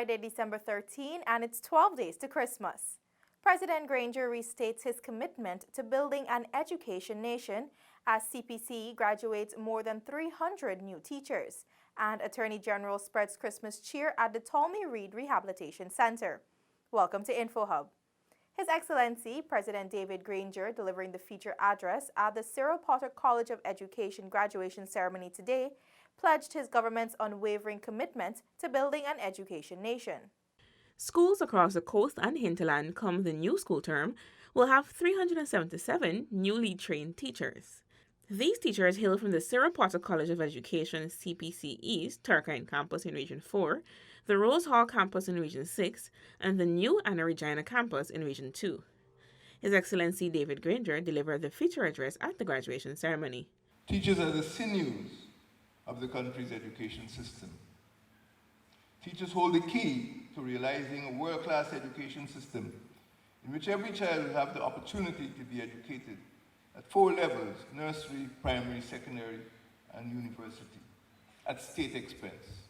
Friday, December 13, and it's 12 days to Christmas. President Granger restates his commitment to building an education nation as CPC graduates more than 300 new teachers, and Attorney General spreads Christmas cheer at the Reid Rehabilitation Center. Welcome to InfoHub. His Excellency, President David Granger, delivering the feature address at the Cyril Potter College of Education graduation ceremony today, pledged his government's unwavering commitment to building an education nation. Schools across the coast and hinterland come the new school term will have 377 newly trained teachers. These teachers hail from the Cyril Potter College of Education CPC East Turkine campus in Region 4, the Rose Hall campus in Region 6, and the new Anna Regina campus in Region 2. His Excellency David Granger delivered the feature address at the graduation ceremony. Teachers are the sinews of the country's education system. Teachers hold the key to realizing a world-class education system in which every child will have the opportunity to be educated at 4 levels: nursery, primary, secondary, and university, at state expense.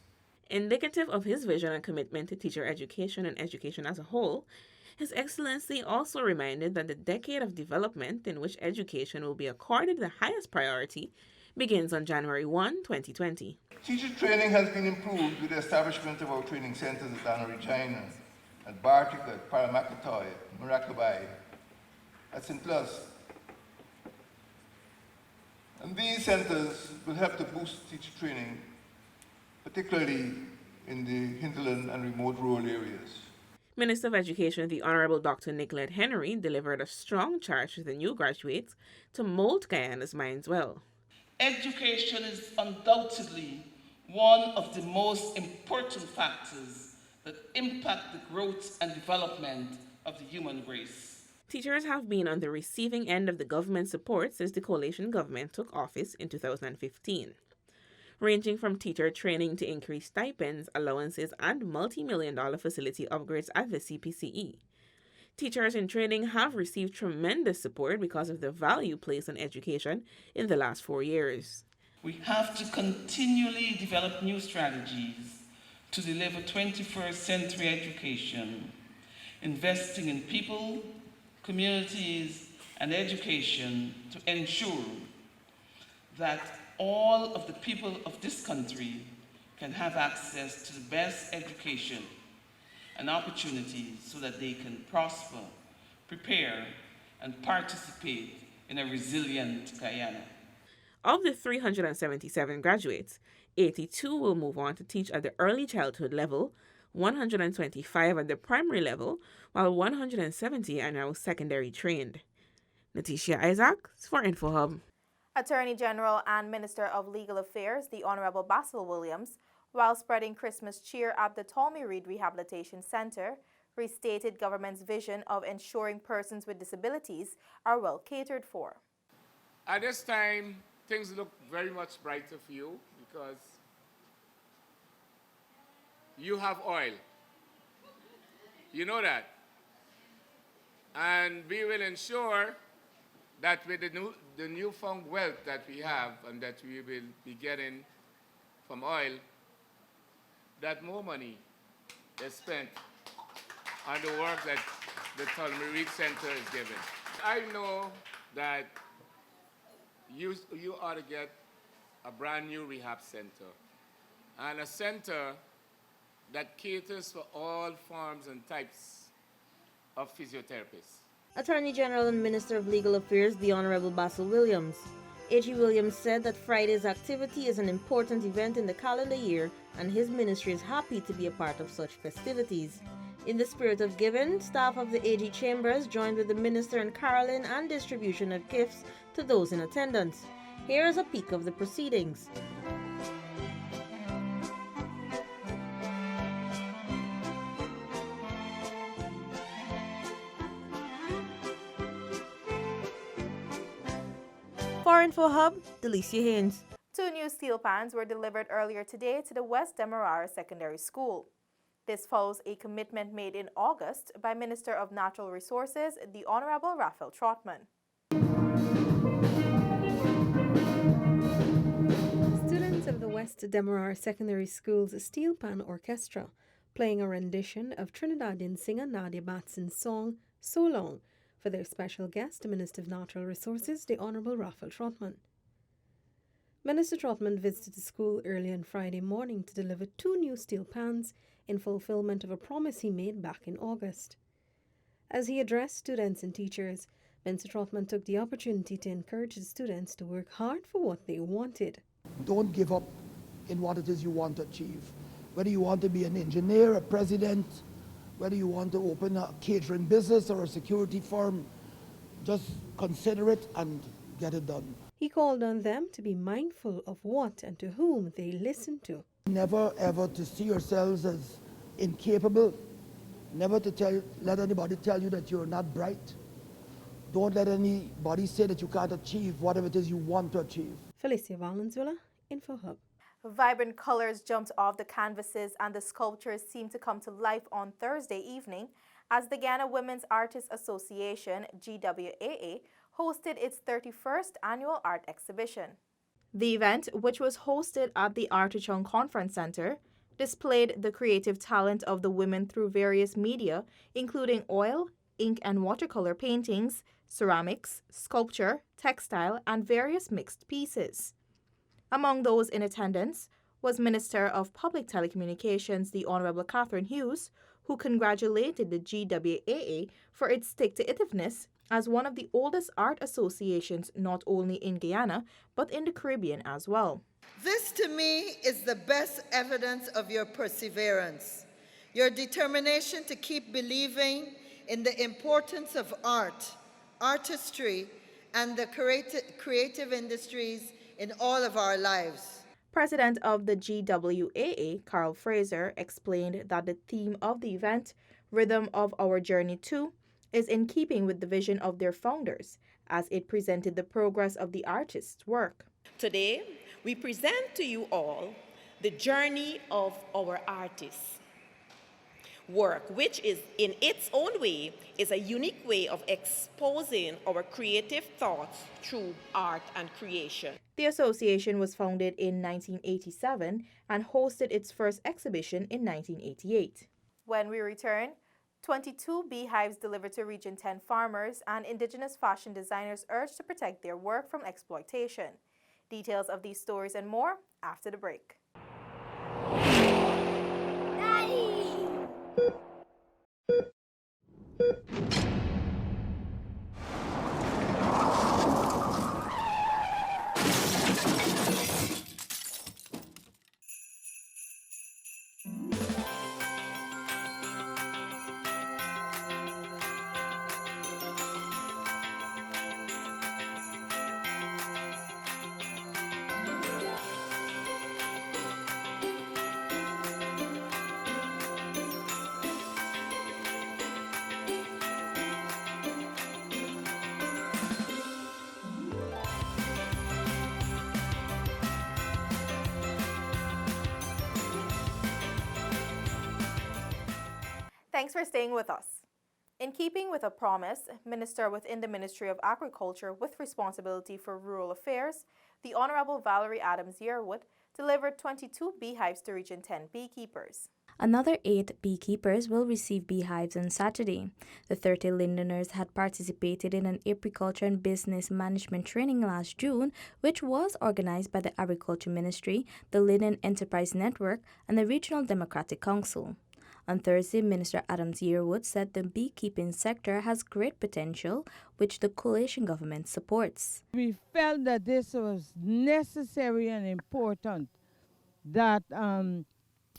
Indicative of his vision and commitment to teacher education and education as a whole, His Excellency also reminded that the decade of development in which education will be accorded the highest priority begins on January 1, 2020. Teacher training has been improved with the establishment of our training centers at Anna Regina, at Bartik, at Paramakatoy, at Maracaibo, at St. Louis. And these centers will help to boost teacher training, particularly in the hinterland and remote rural areas. Minister of Education, the Honorable Dr. Nicolette Henry, delivered a strong charge to the new graduates to mold Guyana's minds well. Education is undoubtedly one of the most important factors that impact the growth and development of the human race. Teachers have been on the receiving end of the government support since the coalition government took office in 2015. Ranging from teacher training to increased stipends, allowances, and multi-million-dollar facility upgrades at the CPCE. Teachers in training have received tremendous support because of the value placed on education in the last 4 years. We have to continually develop new strategies to deliver 21st century education, investing in people, communities, and education to ensure that all of the people of this country can have access to the best education and opportunities so that they can prosper, prepare, and participate in a resilient Guyana. Of the 377 graduates, 82 will move on to teach at the early childhood level, 125 at the primary level, while 170 are now secondary trained. Natisha Isaac for InfoHub. Attorney General and Minister of Legal Affairs, the Honorable Basil Williams, while spreading Christmas cheer at the Reid Rehabilitation Center, restated government's vision of ensuring persons with disabilities are well catered for. At this time, things look very much brighter for you because you have oil. You know that. And we will ensure that with the newfound wealth that we have and that we will be getting from oil, that more money is spent on the work that the Reid Center is giving. I know that you ought to get a brand new rehab center and a center that caters for all forms and types of physiotherapists. Attorney General and Minister of Legal Affairs, the Honorable Basil Williams. A.G. Williams said that Friday's activity is an important event in the calendar year and his ministry is happy to be a part of such festivities. In the spirit of giving, staff of the AG Chambers joined with the minister in caroling and distribution of gifts to those in attendance. Here is a peek of the proceedings. For InfoHub, Delicia Haynes. 2 new steel pans were delivered earlier today to the West Demerara Secondary School. This follows a commitment made in August by Minister of Natural Resources, the Honorable Raphael Trotman. Students of the West Demerara Secondary School's Steel Pan Orchestra playing a rendition of Trinidadian singer Nadia Batson's song So Long for their special guest, the Minister of Natural Resources, the Honourable Raphael Trotman. Minister Trotman visited the school early on Friday morning to deliver 2 new steel pans in fulfillment of a promise he made back in August. As he addressed students and teachers, Minister Trotman took the opportunity to encourage the students to work hard for what they wanted. Don't give up in what it is you want to achieve. Whether you want to be an engineer, a president, whether you want to open a catering business or a security firm, just consider it and get it done. He called on them to be mindful of what and to whom they listen to. Never ever to see yourselves as incapable. Never to let anybody tell you that you're not bright. Don't let anybody say that you can't achieve whatever it is you want to achieve. Felicia Valenzuela, InfoHub. Vibrant colors jumped off the canvases and the sculptures seemed to come to life on Thursday evening as the Ghana Women's Artists Association, GWAA, hosted its 31st annual art exhibition. The event, which was hosted at the Artichon Conference Center, displayed the creative talent of the women through various media, including oil, ink and watercolor paintings, ceramics, sculpture, textile, and various mixed pieces. Among those in attendance was Minister of Public Telecommunications, the Honourable Catherine Hughes, who congratulated the GWAA for its stick-to-itiveness as one of the oldest art associations not only in Guyana, but in the Caribbean as well. This to me is the best evidence of your perseverance, your determination to keep believing in the importance of art, artistry, and the creative industries in all of our lives. President of the GWAA, Carl Fraser, explained that the theme of the event, Rhythm of Our Journey Too, is in keeping with the vision of their founders, as it presented the progress of the artist's work. Today, we present to you all the journey of our artists' work, which is in its own way is a unique way of exposing our creative thoughts through art and creation. The association was founded in 1987 and hosted its first exhibition in 1988. When we return, 22 beehives delivered to Region 10 farmers and Indigenous fashion designers urged to protect their work from exploitation. Details of these stories and more after the break. Thanks for staying with us. In keeping with a promise, Minister within the Ministry of Agriculture with responsibility for rural affairs, the Honourable Valerie Adams Yearwood, delivered 22 beehives to Region 10 beekeepers. Another 8 beekeepers will receive beehives on Saturday. The 30 Lindeners had participated in an apiculture and business management training last June, which was organized by the Agriculture Ministry, the Linden Enterprise Network, and the Regional Democratic Council. On Thursday, Minister Adams Yearwood said the beekeeping sector has great potential, which the coalition government supports. We felt that this was necessary and important, that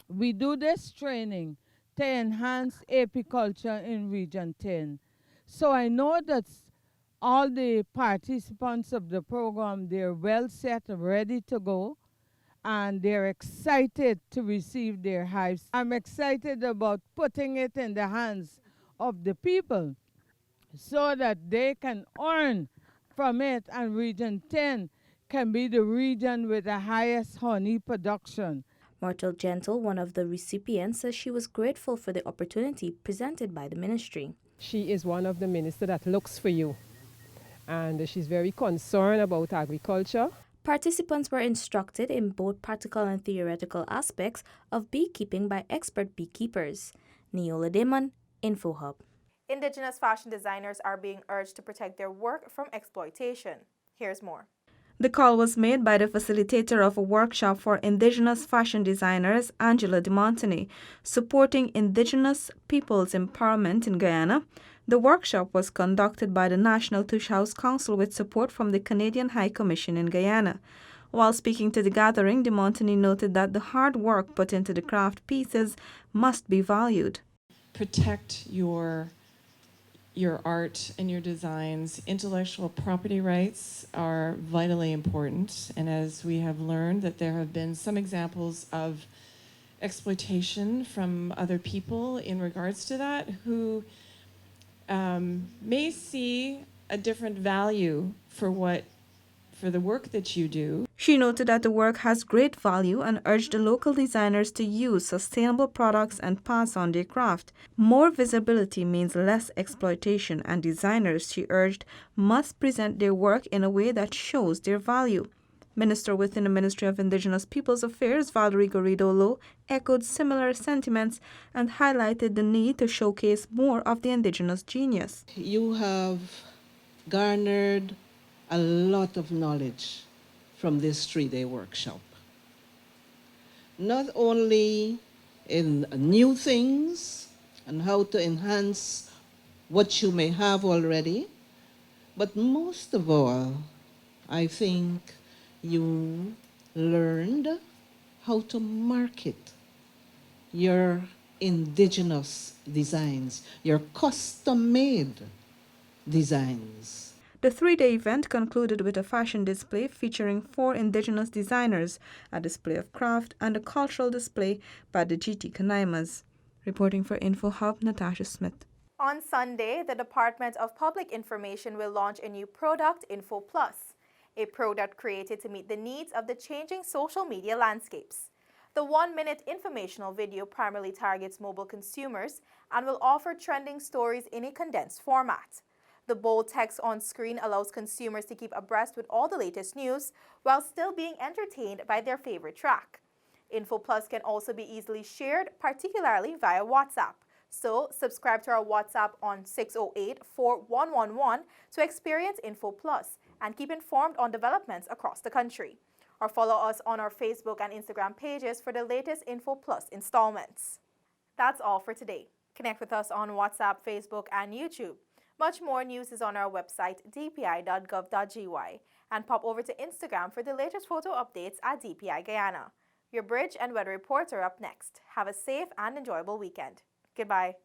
we do this training to enhance apiculture in Region 10. So I know that all the participants of the program, they're well set, ready to go, and they're excited to receive their hives. I'm excited about putting it in the hands of the people so that they can earn from it, and Region 10 can be the region with the highest honey production. Myrtle Gentle, one of the recipients, says she was grateful for the opportunity presented by the ministry. She is one of the ministers that looks for you, and she's very concerned about agriculture. Participants were instructed in both practical and theoretical aspects of beekeeping by expert beekeepers. Neola Damon, InfoHub. Indigenous fashion designers are being urged to protect their work from exploitation. Here's more. The call was made by the facilitator of a workshop for Indigenous fashion designers, Angela de Montany, supporting Indigenous people's empowerment in Guyana. The workshop was conducted by the National Tush House Council with support from the Canadian High Commission in Guyana. While speaking to the gathering, de Montany noted that the hard work put into the craft pieces must be valued. Protect your art and your designs. Intellectual property rights are vitally important, and as we have learned that there have been some examples of exploitation from other people in regards to that who may see a different value for the work that you do. She noted that the work has great value and urged the local designers to use sustainable products and pass on their craft. More visibility means less exploitation, and designers, she urged, must present their work in a way that shows their value. Minister within the Ministry of Indigenous Peoples Affairs, Valerie Garrido-Low, echoed similar sentiments and highlighted the need to showcase more of the Indigenous genius. You have garnered a lot of knowledge from this 3-day workshop. Not only in new things and how to enhance what you may have already, but most of all, I think you learned how to market your indigenous designs, your custom-made designs. The 3-day event concluded with a fashion display featuring 4 Indigenous designers, a display of craft, and a cultural display by the GT Kanaimas. Reporting for InfoHub, Natasha Smith. On Sunday, the Department of Public Information will launch a new product, Info Plus, a product created to meet the needs of the changing social media landscapes. The 1-minute informational video primarily targets mobile consumers and will offer trending stories in a condensed format. The bold text on screen allows consumers to keep abreast with all the latest news while still being entertained by their favorite track. Info Plus can also be easily shared, particularly via WhatsApp. So, subscribe to our WhatsApp on 608-4111 to experience Info Plus and keep informed on developments across the country. Or follow us on our Facebook and Instagram pages for the latest Info Plus installments. That's all for today. Connect with us on WhatsApp, Facebook, and YouTube. Much more news is on our website, dpi.gov.gy, and pop over to Instagram for the latest photo updates at DPI Guyana. Your bridge and weather reports are up next. Have a safe and enjoyable weekend. Goodbye.